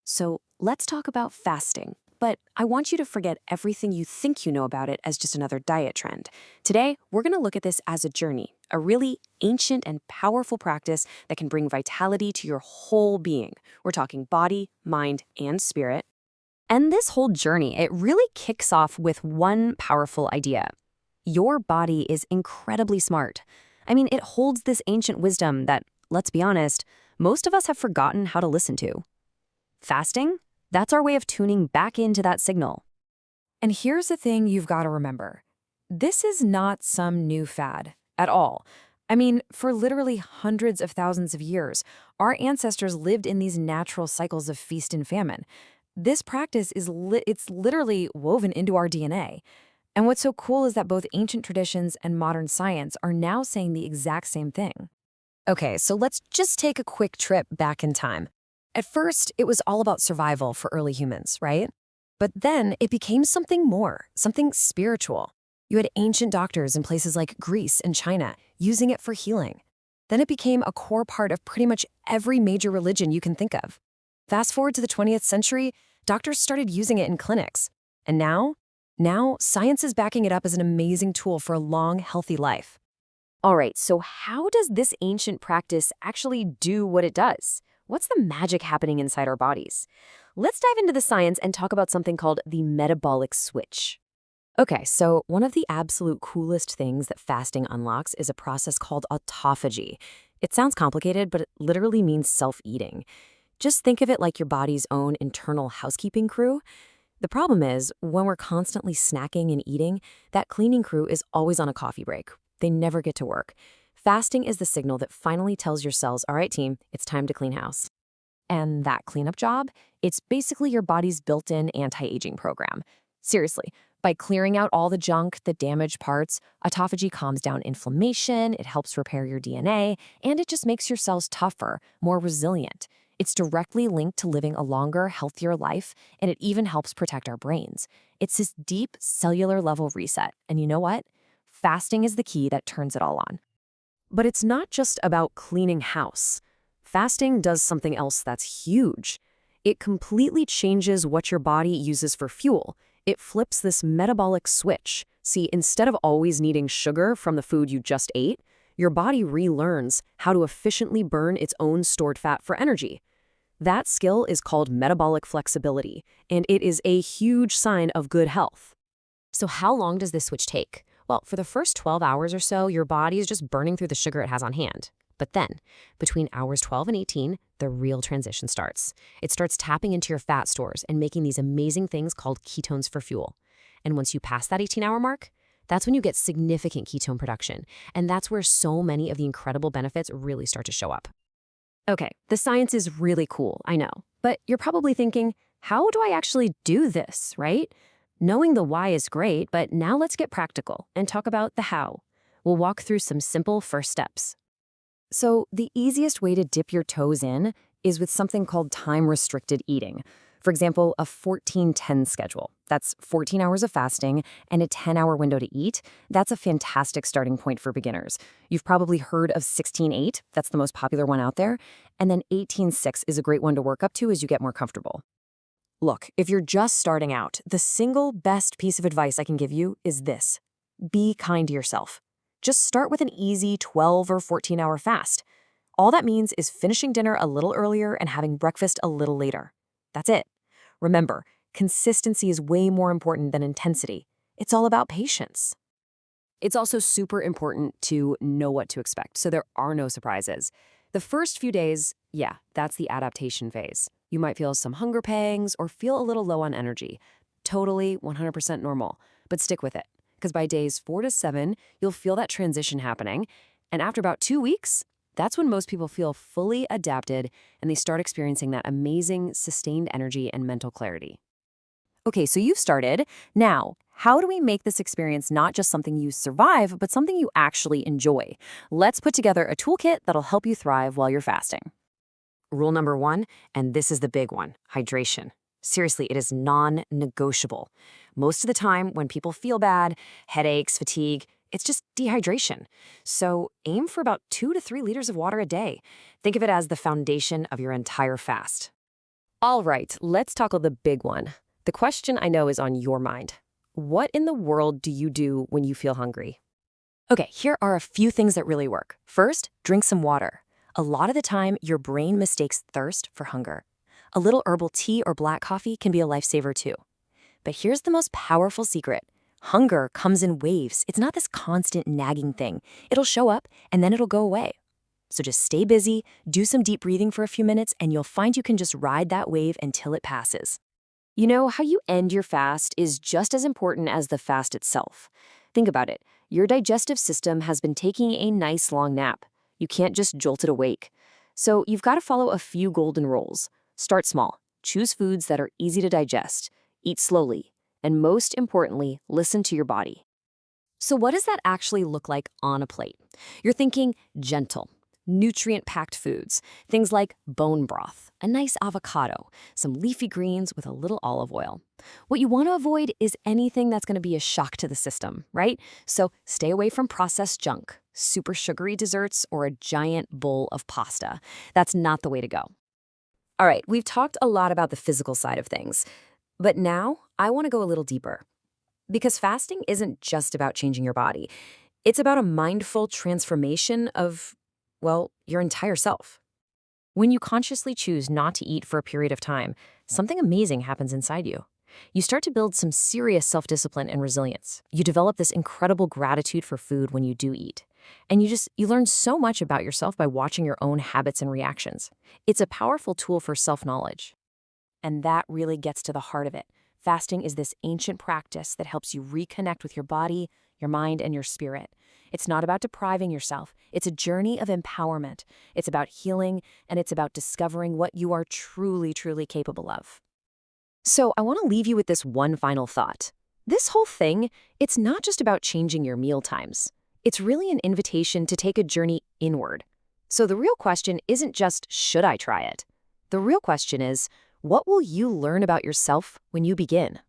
So let's talk about fasting. But I want you to forget everything you think you know about it as just another diet trend. Today, we're going to look at this as a journey, a really ancient and powerful practice that can bring vitality to your whole being. We're talking body, mind, and spirit. And this whole journey, it really kicks off with one powerful idea. Your body is incredibly smart. I mean, it holds this ancient wisdom that, let's be honest, most of us have forgotten how to listen to. Fasting? That's our way of tuning back into that signal. And here's the thing you've got to remember. This is not some new fad at all. I mean, for literally hundreds of thousands of years, our ancestors lived in these natural cycles of feast and famine. This practice it's literally woven into our DNA. And what's so cool is that both ancient traditions and modern science are now saying the exact same thing. Okay, so let's just take a quick trip back in time. At first, it was all about survival for early humans, right? But then it became something more, something spiritual. You had ancient doctors in places like Greece and China using it for healing. Then it became a core part of pretty much every major religion you can think of. Fast forward to the 20th century, doctors started using it in clinics. And now science is backing it up as an amazing tool for a long, healthy life. All right, so how does this ancient practice actually do what it does? What's the magic happening inside our bodies? Let's dive into the science and talk about something called the metabolic switch. Okay, so one of the absolute coolest things that fasting unlocks is a process called autophagy. It sounds complicated, but it literally means self-eating. Just think of it like your body's own internal housekeeping crew. The problem is, when we're constantly snacking and eating, that cleaning crew is always on a coffee break. They never get to work. Fasting is the signal that finally tells your cells, all right, team, it's time to clean house. And that cleanup job, it's basically your body's built-in anti-aging program. Seriously, by clearing out all the junk, the damaged parts, autophagy calms down inflammation, it helps repair your DNA, and it just makes your cells tougher, more resilient. It's directly linked to living a longer, healthier life, and it even helps protect our brains. It's this deep cellular level reset. And you know what? Fasting is the key that turns it all on. But it's not just about cleaning house. Fasting does something else that's huge. It completely changes what your body uses for fuel. It flips this metabolic switch. See, instead of always needing sugar from the food you just ate, your body relearns how to efficiently burn its own stored fat for energy. That skill is called metabolic flexibility, and it is a huge sign of good health. So how long does this switch take? Well, for the first 12 hours or so, your body is just burning through the sugar it has on hand. But then, between hours 12 and 18, the real transition starts. It starts tapping into your fat stores and making these amazing things called ketones for fuel. And once you pass that 18-hour mark, that's when you get significant ketone production. And that's where so many of the incredible benefits really start to show up. Okay, the science is really cool, I know. But you're probably thinking, how do I actually do this, right? Knowing the why is great, but now let's get practical and talk about the how. We'll walk through some simple first steps. So the easiest way to dip your toes in is with something called time-restricted eating. For example, a 14-10 schedule. That's 14 hours of fasting and a 10-hour window to eat. That's a fantastic starting point for beginners. You've probably heard of 16-8. That's the most popular one out there. And then 18-6 is a great one to work up to as you get more comfortable. Look, if you're just starting out, the single best piece of advice I can give you is this. Be kind to yourself. Just start with an easy 12 or 14-hour fast. All that means is finishing dinner a little earlier and having breakfast a little later. That's it. Remember, consistency is way more important than intensity. It's all about patience. It's also super important to know what to expect, so there are no surprises. The first few days, yeah, that's the adaptation phase. You might feel some hunger pangs or feel a little low on energy. Totally 100% normal, but stick with it. Because by days 4 to 7, you'll feel that transition happening. And after about 2 weeks, that's when most people feel fully adapted and they start experiencing that amazing, sustained energy and mental clarity. Okay, so you've started. Now, how do we make this experience not just something you survive, but something you actually enjoy? Let's put together a toolkit that'll help you thrive while you're fasting. Rule number 1, and this is the big one, hydration. Seriously, it is non-negotiable. Most of the time, when people feel bad, headaches, fatigue, it's just dehydration. So aim for about 2 to 3 liters of water a day. Think of it as the foundation of your entire fast. All right, let's tackle the big one. The question I know is on your mind. What in the world do you do when you feel hungry? Okay, here are a few things that really work. First, drink some water. A lot of the time, your brain mistakes thirst for hunger. A little herbal tea or black coffee can be a lifesaver too. But here's the most powerful secret. Hunger comes in waves. It's not this constant nagging thing. It'll show up and then it'll go away. So just stay busy, do some deep breathing for a few minutes, and you'll find you can just ride that wave until it passes. You know, how you end your fast is just as important as the fast itself. Think about it. Your digestive system has been taking a nice long nap. You can't just jolt it awake. So you've got to follow a few golden rules. Start small. Choose foods that are easy to digest. Eat slowly. And most importantly, listen to your body. So what does that actually look like on a plate? You're thinking gentle, nutrient-packed foods, things like bone broth, a nice avocado, some leafy greens with a little olive oil. What you want to avoid is anything that's going to be a shock to the system, right? So stay away from processed junk, super sugary desserts, or a giant bowl of pasta. That's not the way to go. All right, we've talked a lot about the physical side of things, but now I want to go a little deeper. Because fasting isn't just about changing your body. It's about a mindful transformation of, well, your entire self. When you consciously choose not to eat for a period of time, something amazing happens inside you. You start to build some serious self-discipline and resilience. You develop this incredible gratitude for food when you do eat. And you learn so much about yourself by watching your own habits and reactions. It's a powerful tool for self-knowledge. And that really gets to the heart of it. Fasting is this ancient practice that helps you reconnect with your body, your mind, and your spirit. It's not about depriving yourself. It's a journey of empowerment. It's about healing, and it's about discovering what you are truly, truly capable of. So I want to leave you with this one final thought. This whole thing, it's not just about changing your meal times. It's really an invitation to take a journey inward. So the real question isn't just, should I try it? The real question is, what will you learn about yourself when you begin?